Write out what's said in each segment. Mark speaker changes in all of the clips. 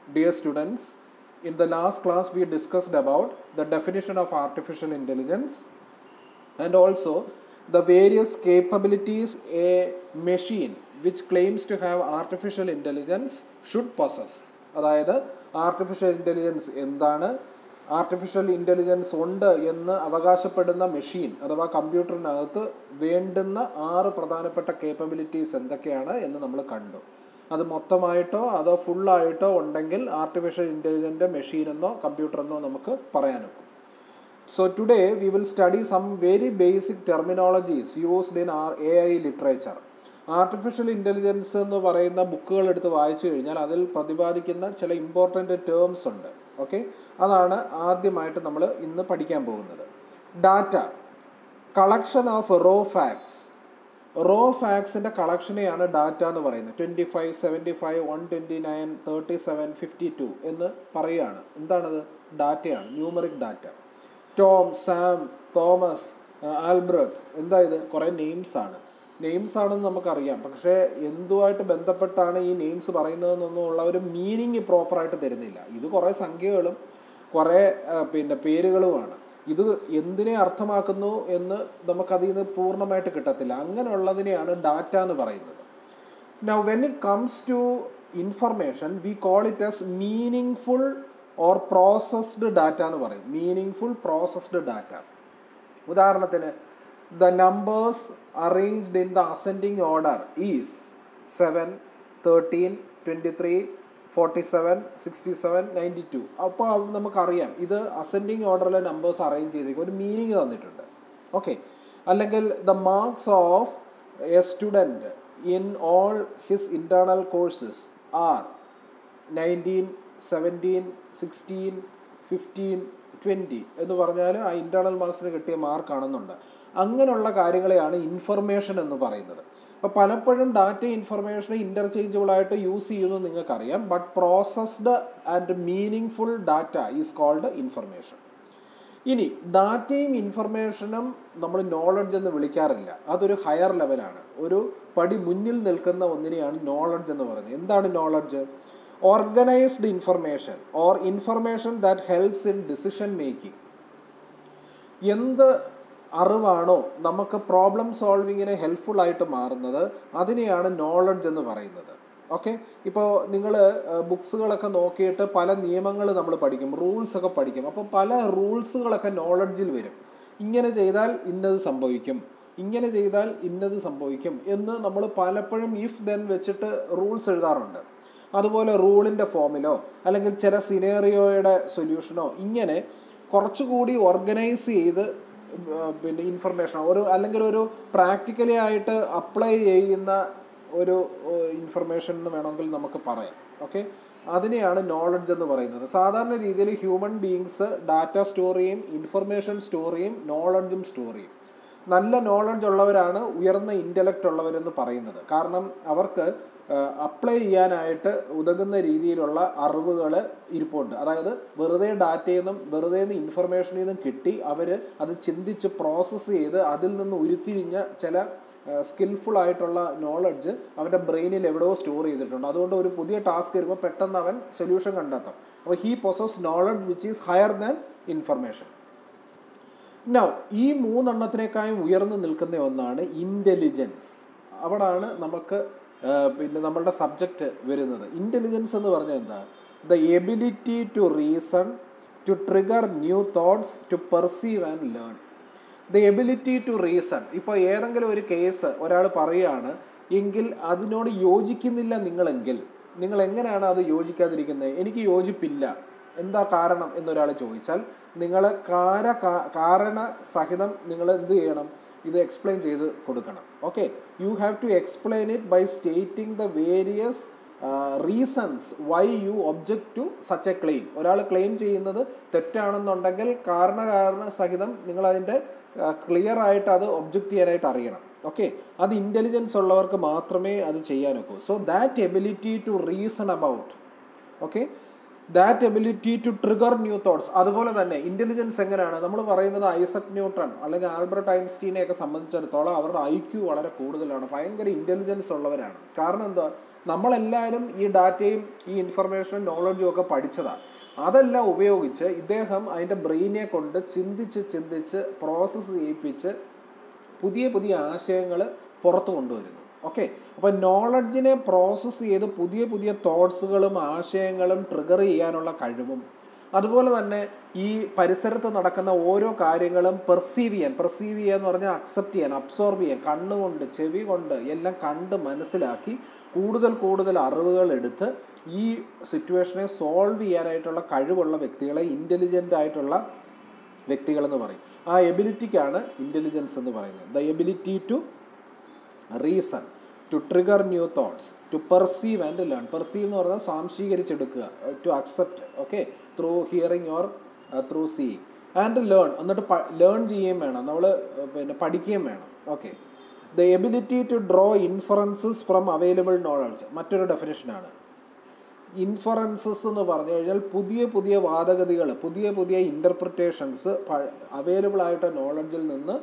Speaker 1: Dear students, in the last class we discussed about the definition of artificial intelligence and also the various capabilities a machine which claims to have artificial intelligence should possess. അതായത് artificial intelligence എന്താണ്, artificial intelligence ഉണ്ട് എന്ന് അവകാശപ്പെടുന്ന machine അഥവാ കമ്പ്യൂട്ടറിനകത്ത് വേണ്ടുന്ന 6 പ്രധാനപ്പെട്ട capabilities എന്തൊക്കെയാണ് എന്ന് നമ്മൾ കണ്ടു. അത് മൊത്തമായിട്ടോ അതോ ഫുള്ളായിട്ടോ ഉണ്ടെങ്കിൽ ആർട്ടിഫിഷ്യൽ ഇൻ്റലിജൻ്റ് മെഷീൻ എന്നോ കമ്പ്യൂട്ടർ എന്നോ നമുക്ക് പറയാനൊക്കും. So today we will study some very basic terminologies used in our AI literature. Artificial intelligence എന്ന് പറയുന്ന ബുക്കുകൾ എടുത്ത് വായിച്ചു കഴിഞ്ഞാൽ അതിൽ പ്രതിപാദിക്കുന്ന ചില ഇമ്പോർട്ടൻ്റ് ടേംസ് ഉണ്ട്. ഓക്കെ, അതാണ് ആദ്യമായിട്ട് നമ്മൾ ഇന്ന് പഠിക്കാൻ പോകുന്നത്. Data, collection of raw facts. Raw ഫാക്ട്സിൻ്റെ കളക്ഷനെയാണ് ഡാറ്റ എന്ന് പറയുന്നത്. 25, 75, 129, 37, 52 എന്ന് പറയുകയാണ്. എന്താണത്? ഡാറ്റയാണ്, numeric data. Tom, Sam, Thomas, Albert, എന്താ ഇത്? കുറേ നെയിംസാണ്. നെയിംസ് ആണെന്ന് നമുക്കറിയാം, പക്ഷേ എന്തുമായിട്ട് ബന്ധപ്പെട്ടാണ് ഈ നെയിംസ് പറയുന്നതെന്നൊന്നും ഉള്ള ഒരു മീനിങ് പ്രോപ്പറായിട്ട് തരുന്നില്ല. ഇത് കുറേ സംഖ്യകളും കുറേ പേരുകളുമാണ്. ഇത് എന്തിനെ അർത്ഥമാക്കുന്നു എന്ന് നമുക്കതിൽ നിന്ന് പൂർണ്ണമായിട്ട് കിട്ടത്തില്ല. അങ്ങനെയുള്ളതിനെയാണ് ഡാറ്റ എന്ന് പറയുന്നത്. Now when it comes to information we call it as meaningful or processed data എന്ന് പറയും. meaningful processed data. ഉദാഹരണത്തിന് the numbers arranged in the ascending order is 7, 13, 23, 47, 67, 92. അപ്പോൾ നമുക്കറിയാം ഇത് അസെൻഡിങ് ഓർഡറിലെ നമ്പേഴ്സ് അറേഞ്ച് ചെയ്തിരിക്കും, ഒരു മീനിങ് തന്നിട്ടുണ്ട്. ഓക്കെ, അല്ലെങ്കിൽ the marks of A student in all his internal courses are 19, 17, 16, 15, 20 എന്ന് പറഞ്ഞാൽ ആ ഇൻറ്റേർണൽ മാർക്സിന് കിട്ടിയ മാർക്കാണെന്നുണ്ട്. അങ്ങനെയുള്ള കാര്യങ്ങളെയാണ് ഇൻഫർമേഷൻ എന്ന് പറയുന്നത്. അപ്പോൾ പലപ്പോഴും ഡാറ്റ ഇൻഫർമേഷനെ ഇൻ്റർചേഞ്ചബിളായിട്ട് യൂസ് ചെയ്യുന്നത് നിങ്ങൾക്കറിയാം. But processed and meaningful data is called information. ഇനി ഡാറ്റയും ഇൻഫർമേഷനും നമ്മൾ നോളജ് എന്ന് വിളിക്കാറില്ല. അതൊരു ഹയർ ലെവലാണ്. ഒരു പടി മുന്നിൽ നിൽക്കുന്ന ഒന്നിനെയാണ് നോളജ് എന്ന് പറയുന്നത്. എന്താണ് knowledge? Organised information or information that helps in decision making. എന്ത് അറിവാണോ നമുക്ക് പ്രോബ്ലം സോൾവിങ്ങിന് ഹെൽപ്ഫുള്ളായിട്ട് മാറുന്നത് അതിനെയാണ് നോളജ് എന്ന് പറയുന്നത്. ഓക്കെ, ഇപ്പോൾ നിങ്ങൾ ബുക്സുകളൊക്കെ നോക്കിയിട്ട് പല നിയമങ്ങൾ നമ്മൾ പഠിക്കും, റൂൾസൊക്കെ പഠിക്കും. അപ്പോൾ പല റൂൾസുകളൊക്കെ നോളജിൽ വരും. ഇങ്ങനെ ചെയ്താൽ ഇന്നത് സംഭവിക്കും, ഇങ്ങനെ ചെയ്താൽ ഇന്നത് സംഭവിക്കും എന്ന് നമ്മൾ പലപ്പോഴും ഇഫ് ദെൻ വെച്ചിട്ട് റൂൾസ് എഴുതാറുണ്ട്. അതുപോലെ റൂളിൻ്റെ ഫോമിലോ അല്ലെങ്കിൽ ചില സിനേറിയോയുടെ സൊല്യൂഷനോ ഇങ്ങനെ കുറച്ചുകൂടി ഓർഗനൈസ് ചെയ്ത് ഇൻഫർമേഷൻ അല്ലെങ്കിൽ ഒരു പ്രാക്ടിക്കലി ആയിട്ട് അപ്ലൈ ചെയ്യുന്ന ഒരു ഇൻഫർമേഷൻ എന്ന് വേണമെങ്കിൽ നമുക്ക് പറയാം. ഓക്കെ, അതിനെയാണ് നോളജ് എന്ന് പറയുന്നത്. സാധാരണ രീതിയിൽ ഹ്യൂമൻ ബീയിങ്സ് ഡാറ്റ സ്റ്റോർ ചെയ്യും, ഇൻഫർമേഷൻ സ്റ്റോർ ചെയ്യും, നോളജും സ്റ്റോർ ചെയ്യും. നല്ല നോളജ് ഉള്ളവരാണ് ഉയർന്ന ഇൻ്റലക്റ്റ് ഉള്ളവരെന്ന് പറയുന്നത്. കാരണം അവർക്ക് അപ്ലൈ ചെയ്യാനായിട്ട് ഉതകുന്ന രീതിയിലുള്ള അറിവുകൾ ഇരിപ്പുണ്ട്. അതായത് വെറുതെ ഡാറ്റയിൽ നിന്നും വെറുതെ ഇൻഫർമേഷനിൽ നിന്നും കിട്ടി അവർ അത് ചിന്തിച്ച് പ്രോസസ്സ് ചെയ്ത് അതിൽ നിന്ന് ഉരുത്തിരിഞ്ഞ ചില സ്കിൽഫുൾ ആയിട്ടുള്ള നോളജ് അവൻ്റെ ബ്രെയിനിൽ എവിടെയോ സ്റ്റോർ ചെയ്തിട്ടുണ്ട്. അതുകൊണ്ട് ഒരു പുതിയ ടാസ്ക് വരുമ്പോൾ പെട്ടെന്ന് അവൻ സൊല്യൂഷൻ കണ്ടെത്തും. അപ്പോൾ he possess knowledge which is higher than information. Now ഈ 3 എണ്ണത്തിനേക്കാളും ഉയർന്നു നിൽക്കുന്ന ഒന്നാണ് ഇൻ്റലിജൻസ്. അവിടാണ് നമുക്ക് നമ്മളുടെ സബ്ജക്റ്റ് വരുന്നത്. ഇൻ്റലിജൻസ് എന്ന് പറഞ്ഞാൽ എന്താ? The ability to reason, to trigger new thoughts, to perceive and learn. The ability to reason. ഇപ്പോൾ ഏതെങ്കിലും ഒരു കേസ് ഒരാൾ പറയുകയാണ് എങ്കിൽ അതിനോട് യോജിക്കുന്നില്ല നിങ്ങളെങ്കിൽ നിങ്ങൾ എങ്ങനെയാണ് അത് യോജിക്കാതിരിക്കുന്നത്? എനിക്ക് യോജിപ്പില്ല, എന്താ കാരണം എന്നൊരാൾ ചോദിച്ചാൽ നിങ്ങൾ കാരണ സഹിതം നിങ്ങൾ എന്ത് ചെയ്യണം? ഇത് എക്സ്പ്ലെയിൻ ചെയ്ത് കൊടുക്കണം. Okay, you have to explain it by stating the various reasons why you object to such a claim. ഒരാൾ ക്ലെയിം ചെയ്യുന്നത് തെറ്റാണെന്നുണ്ടെങ്കിൽ കാരണ സഹിതം നിങ്ങളതിൻ്റെ ക്ലിയർ ആയിട്ട് അത് ഒബ്ജക്റ്റ് ചെയ്യാനായിട്ട് അറിയണം. ഓക്കെ, അത് ഇൻ്റലിജൻസ് ഉള്ളവർക്ക് മാത്രമേ അത് ചെയ്യാനൊക്കൂ. So that ability to reason about. Okay, that ability to trigger new thoughts. അതുപോലെ തന്നെ ഇൻ്റലിജൻസ് എങ്ങനെയാണ് നമ്മൾ പറയുന്നത്, ഐസക് ന്യൂട്ടൺ അല്ലെങ്കിൽ ആൽബർട്ട് ഐൻസ്റ്റീനെയൊക്കെ സംബന്ധിച്ചിടത്തോളം അവരുടെ IQ വളരെ കൂടുതലാണ്, ഭയങ്കര ഇൻ്റലിജൻസ് ഉള്ളവരാണ്. കാരണം എന്താ, നമ്മളെല്ലാവരും ഈ ഡാറ്റയും ഈ ഇൻഫർമേഷനും നോളജും ഒക്കെ പഠിച്ചതാണ്. അതെല്ലാം ഉപയോഗിച്ച് ഇദ്ദേഹം അതിൻ്റെ ബ്രെയിനെ കൊണ്ട് ചിന്തിച്ച് പ്രോസസ്സ് ചെയ്യിപ്പിച്ച് പുതിയ പുതിയ ആശയങ്ങൾ പുറത്തു കൊണ്ടുവരുന്നു. ഓക്കെ, അപ്പോൾ നോളജിനെ പ്രോസസ്സ് ചെയ്ത് പുതിയ പുതിയ തോട്ട്സുകളും ആശയങ്ങളും ട്രിഗർ ചെയ്യാനുള്ള കഴിവും, അതുപോലെ തന്നെ ഈ പരിസരത്ത് നടക്കുന്ന ഓരോ കാര്യങ്ങളും പെർസീവ് ചെയ്യുക എന്ന് പറഞ്ഞാൽ അക്സെപ്റ്റ് ചെയ്യാൻ, അബ്സോർബ് ചെയ്യാൻ, കണ്ണുകൊണ്ട് ചെവി കൊണ്ട് എല്ലാം കണ്ട് മനസ്സിലാക്കി കൂടുതൽ അറിവുകൾ എടുത്ത് ഈ സിറ്റുവേഷനെ സോൾവ് ചെയ്യാനായിട്ടുള്ള കഴിവുള്ള വ്യക്തികളെ ഇൻ്റലിജൻ്റ് ആയിട്ടുള്ള വ്യക്തികളെന്ന് പറയും. ആ എബിലിറ്റിക്കാണ് ഇൻ്റലിജൻസ് എന്ന് പറയുന്നത്. The ability to reason, to trigger new thoughts, to perceive and learn. Perceive എന്ന് പറഞ്ഞാൽ സ്വാംശീകരിച്ചെടുക്കുക, to accept, okay, through hearing or through seeing, and learn, എന്നിട്ട് ലേൺ ചെയ്യുകയും വേണം, നമ്മൾ പഠിക്കുകയും വേണം. Okay, the ability to draw inferences from available knowledge മറ്റൊരു ഡെഫിനിഷനാണ്. ഇൻഫറൻസസ് എന്ന് പറഞ്ഞു കഴിഞ്ഞാൽ പുതിയ വാദഗതികൾ, പുതിയ ഇൻ്റർപ്രിറ്റേഷൻസ് അവൈലബിൾ ആയിട്ട് നോളജിൽ നിന്ന്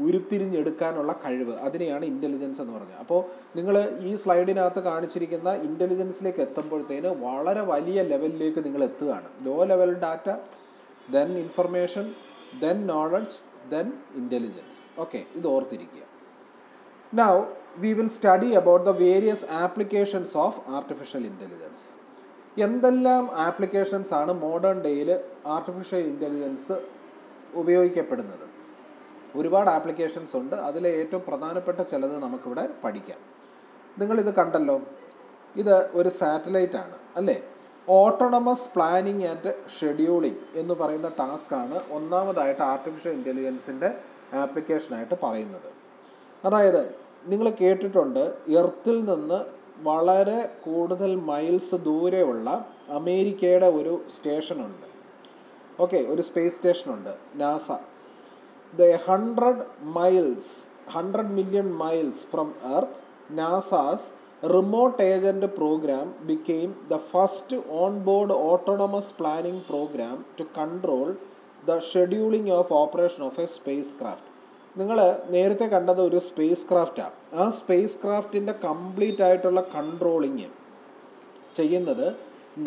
Speaker 1: ഉരുത്തിരിഞ്ഞെടുക്കാനുള്ള കഴിവ്, അതിനെയാണ് ഇൻ്റലിജൻസ് എന്ന് പറഞ്ഞത്. അപ്പോൾ നിങ്ങൾ ഈ സ്ലൈഡിനകത്ത് കാണിച്ചിരിക്കുന്ന ഇൻ്റലിജൻസിലേക്ക് എത്തുമ്പോഴത്തേന് വളരെ വലിയ ലെവലിലേക്ക് നിങ്ങൾ എത്തുകയാണ്. Low level data, then information, then knowledge, then intelligence. Okay, ഇത് ഓർത്തിരിക്കുക. Now we will study about the various applications of artificial intelligence. എന്തെല്ലാം ആപ്ലിക്കേഷൻസ് ആണ് മോഡേൺ ഡേയിൽ ആർട്ടിഫിഷ്യൽ ഇൻ്റലിജൻസ് ഉപയോഗിക്കപ്പെടുന്നത്? ഒരുപാട് ആപ്ലിക്കേഷൻസ് ഉണ്ട്. അതിലെ ഏറ്റവും പ്രധാനപ്പെട്ട ചിലത് നമുക്കിവിടെ പഠിക്കാം. നിങ്ങളിത് കണ്ടല്ലോ, ഇത് ഒരു സാറ്റലൈറ്റ് ആണ് അല്ലേ? ഓട്ടോണമസ് പ്ലാനിങ് ആൻഡ് ഷെഡ്യൂളിംഗ് എന്ന് പറയുന്ന ടാസ്ക്കാണ് ഒന്നാമതായിട്ട് ആർട്ടിഫിഷ്യൽ ഇൻ്റലിജൻസിൻ്റെ ആപ്ലിക്കേഷനായിട്ട് പറയുന്നത്. അതായത് നിങ്ങൾ കേട്ടിട്ടുണ്ട്, എർത്തിൽ നിന്ന് വളരെ കൂടുതൽ മൈൽസ് ദൂരെയുള്ള അമേരിക്കയുടെ ഒരു സ്റ്റേഷനുണ്ട്. ഓക്കെ, ഒരു സ്പേസ് സ്റ്റേഷനുണ്ട്, NASA. The 100 million miles from Earth, NASA's remote agent program became the first on-board autonomous planning program to control the scheduling of operation of a spacecraft. നിങ്ങൾ നേരത്തെ കണ്ടത് ഒരു സ്പേസ് ക്രാഫ്റ്റാണ്. ആ സ്പേസ് ക്രാഫ്റ്റിൻ്റെ കംപ്ലീറ്റ് ആയിട്ടുള്ള controlling ചെയ്യുന്നത്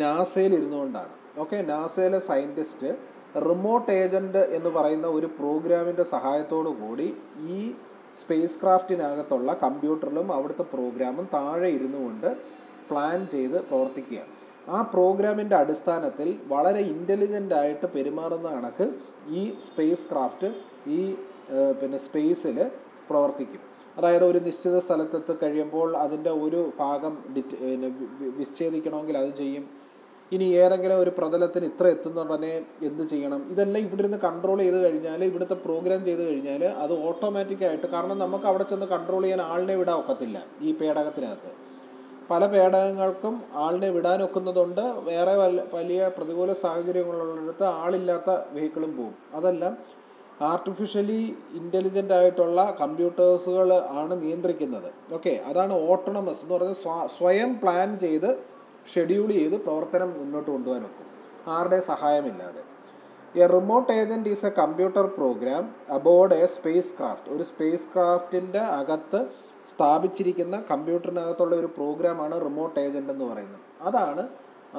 Speaker 1: നാസയിൽ ഇരുന്നുകൊണ്ടാണ്. Okay, നാസയിലെ scientist remote agent എന്ന് പറയുന്ന ഒരു പ്രോഗ്രാമിൻ്റെ സഹായത്തോടു കൂടി ഈ സ്പേസ് ക്രാഫ്റ്റിനകത്തുള്ള കമ്പ്യൂട്ടറിലും അവിടുത്തെ പ്രോഗ്രാമും താഴെ ഇരുന്നു കൊണ്ട് പ്ലാൻ ചെയ്ത് പ്രവർത്തിക്കുക. ആ പ്രോഗ്രാമിൻ്റെ അടിസ്ഥാനത്തിൽ വളരെ ഇൻ്റലിജൻ്റ് ആയിട്ട് പെരുമാറുന്ന കണക്ക് ഈ സ്പേസ് ക്രാഫ്റ്റ് ഈ സ്പേസിൽ പ്രവർത്തിക്കും. അതായത് ഒരു നിശ്ചിത സ്ഥലത്തെത്തി കഴിയുമ്പോൾ അതിൻ്റെ ഒരു ഭാഗം വിച്ഛേദിക്കണമെങ്കിൽ അത് ചെയ്യും. ഇനി ഏതെങ്കിലും ഒരു പ്രതലത്തിന് ഇത്ര എത്തുന്നുടനെ എന്ത് ചെയ്യണം, ഇതെല്ലാം ഇവിടെ ഇരുന്ന് കൺട്രോൾ ചെയ്ത് കഴിഞ്ഞാൽ, ഇവിടുത്തെ പ്രോഗ്രാം ചെയ്ത് കഴിഞ്ഞാൽ അത് ഓട്ടോമാറ്റിക്കായിട്ട്, കാരണം നമുക്ക് അവിടെ ചെന്ന് കൺട്രോൾ ചെയ്യാൻ ആളിനെ വിടാൻ ഒക്കത്തില്ല. ഈ പേടകത്തിനകത്ത് പല പേടകങ്ങൾക്കും ആളിനെ വിടാനൊക്കുന്നതുണ്ട്. വേറെ വലിയ പ്രതികൂല സാഹചര്യങ്ങളുള്ളിടത്ത് ആളില്ലാത്ത വെഹിക്കിളും പോകും. അതെല്ലാം ആർട്ടിഫിഷ്യലി ഇൻ്റലിജൻ്റ് ആയിട്ടുള്ള കമ്പ്യൂട്ടേഴ്സുകൾ ആണ് നിയന്ത്രിക്കുന്നത്. ഓക്കെ, അതാണ് ഓട്ടോണമസ് എന്ന് പറഞ്ഞാൽ സ്വയം പ്ലാൻ ചെയ്ത് ഷെഡ്യൂൾ ചെയ്ത് പ്രവർത്തനം മുന്നോട്ട് കൊണ്ടുപോകാൻ ഒക്കും, ആരുടെ സഹായമില്ലാതെ. A remote agent is A computer program aboard A space craft. ഒരു സ്പേസ് ക്രാഫ്റ്റിൻ്റെ അകത്ത് സ്ഥാപിച്ചിരിക്കുന്ന കമ്പ്യൂട്ടറിനകത്തുള്ള ഒരു പ്രോഗ്രാമാണ് റിമോട്ട് ഏജൻറ്റ് എന്ന് പറയുന്നത്. അതാണ്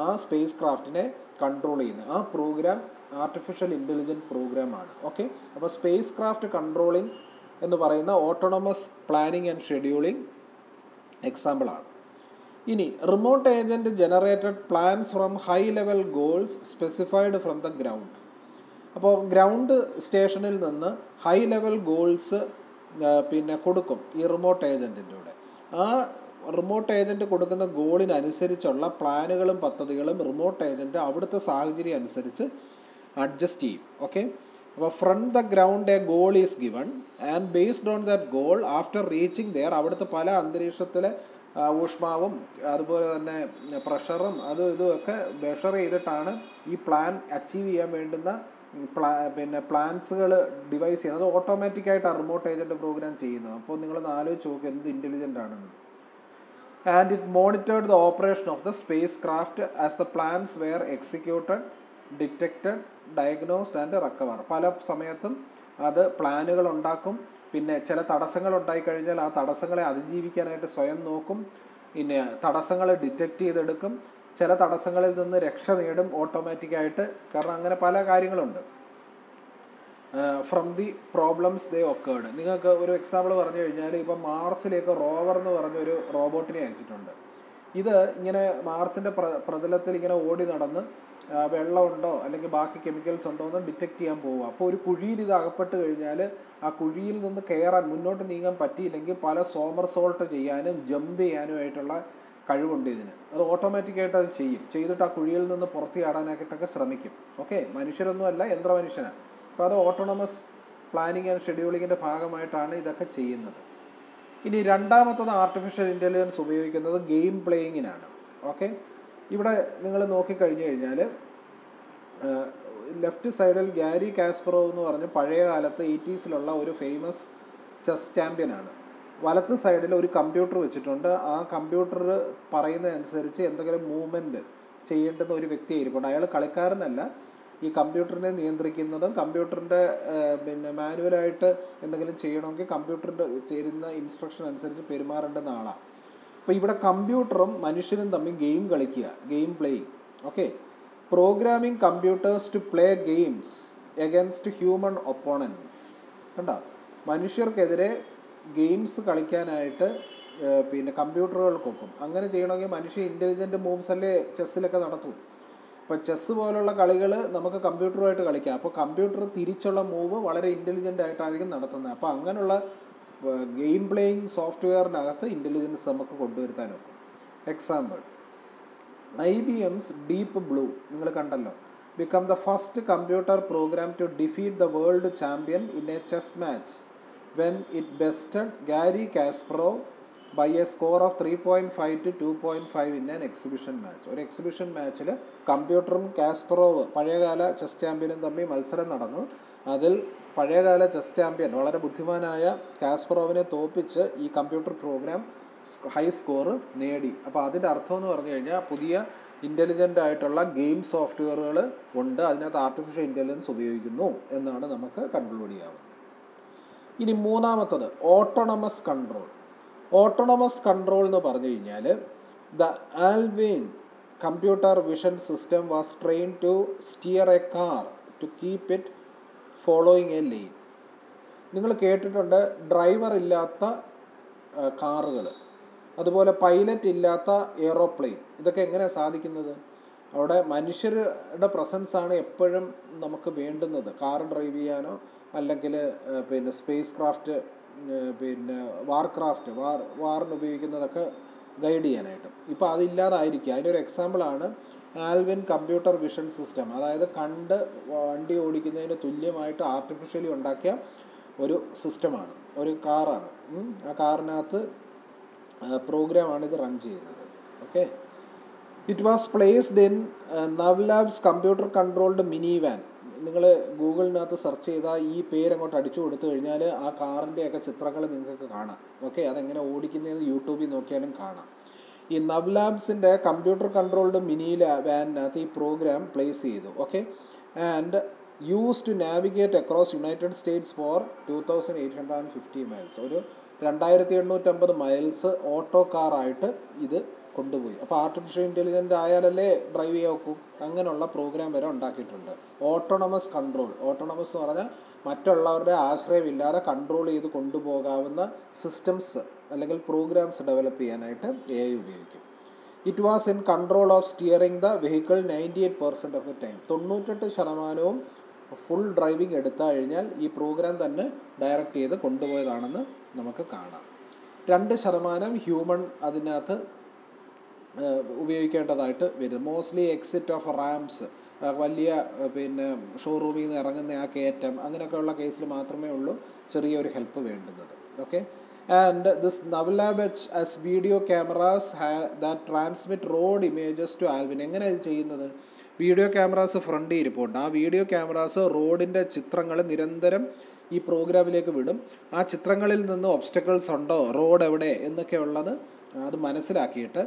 Speaker 1: ആ സ്പേസ് ക്രാഫ്റ്റിനെ കൺട്രോൾ ചെയ്യുന്നത്. ആ പ്രോഗ്രാം ആർട്ടിഫിഷ്യൽ ഇൻ്റലിജൻറ്റ് പ്രോഗ്രാമാണ്. ഓക്കെ, അപ്പോൾ സ്പേസ് ക്രാഫ്റ്റ് കൺട്രോളിംഗ് എന്ന് പറയുന്ന ഓട്ടോണമസ് പ്ലാനിങ് ആൻഡ് ഷെഡ്യൂളിംഗ് എക്സാമ്പിളാണ്. ഇനി remote agent generated plans from high level goals specified from the ground. അപ്പോൾ ഗ്രൗണ്ട് സ്റ്റേഷനിൽ നിന്ന് ഹൈ ലെവൽ ഗോൾസ് കൊടുക്കും ഈ റിമോട്ട് ഏജൻറ്റിൻ്റെ കൂടെ. ആ റിമോട്ട് ഏജൻറ്റ് കൊടുക്കുന്ന ഗോളിനനുസരിച്ചുള്ള പ്ലാനുകളും പദ്ധതികളും റിമോട്ട് ഏജൻറ്റ് അവിടുത്തെ സാഹചര്യം അനുസരിച്ച് അഡ്ജസ്റ്റ് ചെയ്യും. ഓക്കെ, അപ്പോൾ from the ground a goal is given and based on that goal after reaching there, അവിടുത്തെ പല അന്തരീക്ഷത്തിലെ ഊഷ്മാവും അതുപോലെ തന്നെ പ്രഷറും അതും ഇതുമൊക്കെ മെഷർ ചെയ്തിട്ടാണ് ഈ പ്ലാൻ അച്ചീവ് ചെയ്യാൻ വേണ്ടുന്ന പ്ലാൻസുകൾ ഡിവൈസ് ചെയ്യുന്നത്. അത് ഓട്ടോമാറ്റിക്കായിട്ട് ആ റിമോട്ട് ഏജൻറ്റ് പ്രോഗ്രാം ചെയ്യുന്നത്. അപ്പോൾ നിങ്ങളൊന്ന് ആലോചിച്ച് നോക്കുക എന്ത് ഇൻ്റലിജൻ്റ് ആണെന്ന്. and it monitored the operation of the spacecraft as the plans were executed, detected, diagnosed and recovered. പല സമയത്തും അത് പ്ലാനുകൾ ഉണ്ടാക്കും, പിന്നെ ചില തടസ്സങ്ങൾ ഉണ്ടായിക്കഴിഞ്ഞാൽ ആ തടസ്സങ്ങളെ അതിജീവിക്കാനായിട്ട് സ്വയം നോക്കും, പിന്നെ തടസ്സങ്ങളെ ഡിറ്റക്റ്റ് ചെയ്തെടുക്കും, ചില തടസ്സങ്ങളിൽ നിന്ന് രക്ഷ നേടും ഓട്ടോമാറ്റിക്കായിട്ട്. കാരണം അങ്ങനെ പല കാര്യങ്ങളുണ്ട്. From the problems they occurred. നിങ്ങൾക്ക് ഒരു എക്സാമ്പിൾ പറഞ്ഞു കഴിഞ്ഞാൽ, ഇപ്പം മാർസിലേക്ക് റോവർ എന്ന് പറഞ്ഞൊരു റോബോട്ടിനെ അയച്ചിട്ടുണ്ട്. ഇത് ഇങ്ങനെ മാർസിൻ്റെ പ്രതലത്തിൽ ഇങ്ങനെ ഓടി നടന്ന് വെള്ളമുണ്ടോ അല്ലെങ്കിൽ ബാക്കി കെമിക്കൽസ് ഉണ്ടോ എന്ന് ഡിറ്റക്റ്റ് ചെയ്യാൻ പോവുക. അപ്പോൾ ഒരു കുഴിയിൽ ഇത് അകപ്പെട്ട് കഴിഞ്ഞാൽ ആ കുഴിയിൽ നിന്ന് കയറാൻ മുന്നോട്ട് നീങ്ങാൻ പറ്റിയില്ലെങ്കിൽ പല സോമർസോൾട്ട് ചെയ്യാനും ജമ്പ് ചെയ്യാനുമായിട്ടുള്ള കഴിവുണ്ട് ഇതിന്. അത് ഓട്ടോമാറ്റിക്കായിട്ട് അത് ചെയ്തിട്ട് ആ കുഴിയിൽ നിന്ന് പുറത്ത് ചാടാനായിട്ടൊക്കെ ശ്രമിക്കും. ഓക്കെ, മനുഷ്യരൊന്നുമല്ല, യന്ത്രമനുഷ്യനാണ്. അപ്പോൾ അത് ഓട്ടോണമസ് പ്ലാനിങ് ആൻഡ് ഷെഡ്യൂളിങ്ങിൻ്റെ ഭാഗമായിട്ടാണ് ഇതൊക്കെ ചെയ്യുന്നത്. ഇനി രണ്ടാമത്തത് ആർട്ടിഫിഷ്യൽ ഇൻ്റലിജൻസ് ഉപയോഗിക്കുന്നത് ഗെയിം പ്ലേയിങ്ങിനാണ്. ഓക്കെ, ഇവിടെ നിങ്ങൾ നോക്കിക്കഴിഞ്ഞു കഴിഞ്ഞാൽ ലെഫ്റ്റ് സൈഡിൽ ഗാരി കാസ്പറോവ് എന്ന് പറഞ്ഞ് പഴയ കാലത്ത് 80s ഒരു ഫേമസ് ചെസ് ചാമ്പ്യനാണ്. വലത്ത് സൈഡിൽ ഒരു കമ്പ്യൂട്ടർ വെച്ചിട്ടുണ്ട്. ആ കമ്പ്യൂട്ടർ പറയുന്നതനുസരിച്ച് എന്തെങ്കിലും മൂവ്മെൻറ്റ് ചെയ്യേണ്ടുന്ന ഒരു വ്യക്തിയായിരിക്കും. അയാൾ കളിക്കാരനല്ല, ഈ കമ്പ്യൂട്ടറിനെ നിയന്ത്രിക്കുന്നതും കമ്പ്യൂട്ടറിൻ്റെ പിന്നെ മാനുവലായിട്ട് എന്തെങ്കിലും ചെയ്യണമെങ്കിൽ കമ്പ്യൂട്ടറിൻ്റെ തരുന്ന ഇൻസ്ട്രക്ഷൻ അനുസരിച്ച് പെരുമാറേണ്ടുന്ന ആളാണ്. അപ്പോൾ ഇവിടെ കമ്പ്യൂട്ടറും മനുഷ്യനും തമ്മിൽ ഗെയിം കളിക്കുക, game playing. Okay, programming computers to play games against human opponents. കണ്ടോ, മനുഷ്യർക്കെതിരെ ഗെയിംസ് കളിക്കാനായിട്ട് പിന്നെ കമ്പ്യൂട്ടറുകൾക്കൊപ്പം. അങ്ങനെ ചെയ്യണമെങ്കിൽ മനുഷ്യ ഇൻ്റലിജൻറ്റ് മൂവ്സ് അല്ലേ ചെസ്സിലൊക്കെ നടത്തും. ഇപ്പോൾ ചെസ്സ് പോലുള്ള കളികൾ നമുക്ക് കമ്പ്യൂട്ടറുമായിട്ട് കളിക്കാം. അപ്പോൾ കമ്പ്യൂട്ടർ തിരിച്ചുള്ള മൂവ് വളരെ ഇൻ്റലിജൻ്റ് ആയിട്ടായിരിക്കും നടത്തുന്നത്. അപ്പോൾ അങ്ങനെയുള്ള ഗെയിം പ്ലേയിങ് സോഫ്റ്റ്വെയറിനകത്ത് ഇൻ്റലിജൻസ് നമുക്ക് കൊണ്ടുവരുത്താനും. എക്സാമ്പിൾ, IBM's ഡീപ്പ് ബ്ലൂ നിങ്ങൾ കണ്ടല്ലോ, become the first computer program to defeat the world champion in a chess match when it bested Garry Kasparov by a score of 3.5 to 2.5 in an exhibition match. ഒരു exhibition മാച്ചിൽ കമ്പ്യൂട്ടറും Kasparov പഴയകാല chess ചാമ്പ്യനും തമ്മിൽ മത്സരം നടന്നു. അതിൽ പഴയകാല chess champion വളരെ ബുദ്ധിമാനായ കാസ്പറോവിനെ തോൽപ്പിച്ച് ഈ കമ്പ്യൂട്ടർ പ്രോഗ്രാം ഹൈ സ്കോർ നേടി. അപ്പോൾ അതിൻ്റെ അർത്ഥം എന്ന് പറഞ്ഞു കഴിഞ്ഞാൽ പുതിയ ഇൻ്റലിജൻ്റ് ആയിട്ടുള്ള ഗെയിം സോഫ്റ്റ്വെയറുകൾ ഉണ്ട്, അതിനകത്ത് ആർട്ടിഫിഷ്യൽ ഇൻ്റലിജൻസ് ഉപയോഗിക്കുന്നു എന്നാണ് നമുക്ക് കൺക്ലൂഡ് ചെയ്യാവുന്നത്. ഇനി മൂന്നാമത്തത് ഓട്ടോണമസ് കൺട്രോൾ. ഓട്ടോണമസ് കൺട്രോൾ എന്ന് പറഞ്ഞു കഴിഞ്ഞാൽ the ALVINN computer vision system was train to steer a car to keep it following a lane. നിങ്ങൾ കേട്ടിട്ടുണ്ട് ഡ്രൈവർ ഇല്ലാത്ത കാറുകൾ, അതുപോലെ പൈലറ്റ് ഇല്ലാത്ത എയ്റോപ്ലെയിൻ. ഇതൊക്കെ എങ്ങനെയാണ് സാധിക്കുന്നത്? അവിടെ മനുഷ്യരുടെ പ്രസൻസാണ് എപ്പോഴും നമുക്ക് വേണ്ടുന്നത്. കാർ ഡ്രൈവ് ചെയ്യാനോ അല്ലെങ്കിൽ പിന്നെ സ്പേസ് ക്രാഫ്റ്റ്, പിന്നെ വാറിന് ഉപയോഗിക്കുന്നതൊക്കെ ഗൈഡ് ചെയ്യാനായിട്ട്. ഇപ്പോൾ അതില്ലാതായിരിക്കുക. അതിനൊരു എക്സാമ്പിളാണ് ആൽവിൻ കമ്പ്യൂട്ടർ വിഷൻ സിസ്റ്റം. അതായത് കണ്ട് വണ്ടി ഓടിക്കുന്നതിന് തുല്യമായിട്ട് ആർട്ടിഫിഷ്യലി ഉണ്ടാക്കിയ ഒരു സിസ്റ്റമാണ്, ഒരു കാറാണ്. ആ കാറിനകത്ത് പ്രോഗ്രാമാണ് ഇത് റൺ ചെയ്യുന്നത്. Okay, it was placed in Navlabs computer controlled mini van. നിങ്ങൾ ഗൂഗിളിനകത്ത് സെർച്ച് ചെയ്താൽ ഈ പേരങ്ങോട്ട് അടിച്ചു കൊടുത്തു കഴിഞ്ഞാൽ ആ കാറിൻ്റെയൊക്കെ ചിത്രങ്ങൾ നിങ്ങൾക്ക് കാണാം. ഓക്കെ, അതെങ്ങനെ ഓടിക്കുന്നതെന്ന് യൂട്യൂബിൽ നോക്കിയാലും കാണാം. ഈ നവ്ലാബ്സിൻ്റെ കമ്പ്യൂട്ടർ കൺട്രോൾഡ് മിനി വാനിനകത്ത് ഈ പ്രോഗ്രാം പ്ലേസ് ചെയ്തു. Okay, and use to navigate across United States for 2850 miles. ഒരു 2850 മൈൽസ് ഓട്ടോ കാറായിട്ട് ഇത് കൊണ്ടുപോയി. അപ്പോൾ ആർട്ടിഫിഷ്യൽ ഇൻ്റലിജൻ്റ് ആയാലല്ലേ ഡ്രൈവ് ചെയ്യാൻ നോക്കും. അങ്ങനെയുള്ള പ്രോഗ്രാം വരെ ഉണ്ടാക്കിയിട്ടുണ്ട്. Autonomous control. ഓട്ടോണമസ് എന്ന് പറഞ്ഞാൽ മറ്റുള്ളവരുടെ ആശ്രയമില്ലാതെ കൺട്രോൾ ചെയ്ത് കൊണ്ടുപോകാവുന്ന സിസ്റ്റംസ് അല്ലെങ്കിൽ പ്രോഗ്രാംസ് ഡെവലപ്പ് ചെയ്യാനായിട്ട് AI ഉപയോഗിക്കും. It was in control of steering the vehicle 98% of the time. 98% full driving എടുത്തു കഴിഞ്ഞാൽ ഈ പ്രോഗ്രാം തന്നെ ഡയറക്റ്റ് ചെയ്ത് കൊണ്ടുപോയതാണെന്ന് നമുക്ക് കാണാം. 2% ഹ്യൂമൻ അതിനകത്ത് ഉപയോഗിക്കേണ്ടതായിട്ട് വരും. മോസ്റ്റ്ലി എക്സിറ്റ് ഓഫ് റാംസ്, വലിയ പിന്നെ ഷോറൂമിൽ നിന്ന് ഇറങ്ങുന്ന ആ കയറ്റം, അങ്ങനെയൊക്കെയുള്ള കേസിൽ മാത്രമേ ഉള്ളൂ ചെറിയൊരു ഹെൽപ്പ് വേണ്ടുന്നത്. Okay, and this Navlab has video cameras that transmit road images to Alvin. എങ്ങനെ ഇത് ചെയ്യുന്നത്? വീഡിയോ ക്യാമറാസ് ഫ്രണ്ടിൽ ഇരിപ്പുണ്ട്. ആ വീഡിയോ ക്യാമറാസ് റോഡിൻ്റെ ചിത്രങ്ങൾ നിരന്തരം ഈ പ്രോഗ്രാമിലേക്ക് വിടും. ആ ചിത്രങ്ങളിൽ നിന്ന് ഒബ്സ്റ്റക്കിൾസ് ഉണ്ടോ, റോഡ് എവിടെ എന്നൊക്കെ ഉള്ളത് അത് മനസ്സിലാക്കിയിട്ട്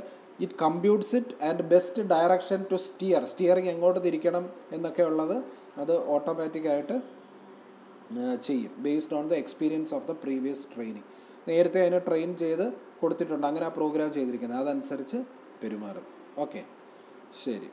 Speaker 1: it computes it and best direction to steering എങ്ങോട്ട് തിരിക്കണം എന്നൊക്കെ ഉള്ളത് അത് ഓട്ടോമാറ്റിക്കായിട്ട് ചെയ്യും based on the experience of the previous training. നേരത്തെ അതിനെ ട്രെയിൻ ചെയ്ത് കൊടുത്തിട്ടുണ്ട്, അങ്ങനെ ആ പ്രോഗ്രാം ചെയ്തിരിക്കുന്നത്, അതനുസരിച്ച് പെരുമാറും. ഓക്കെ, ശരി.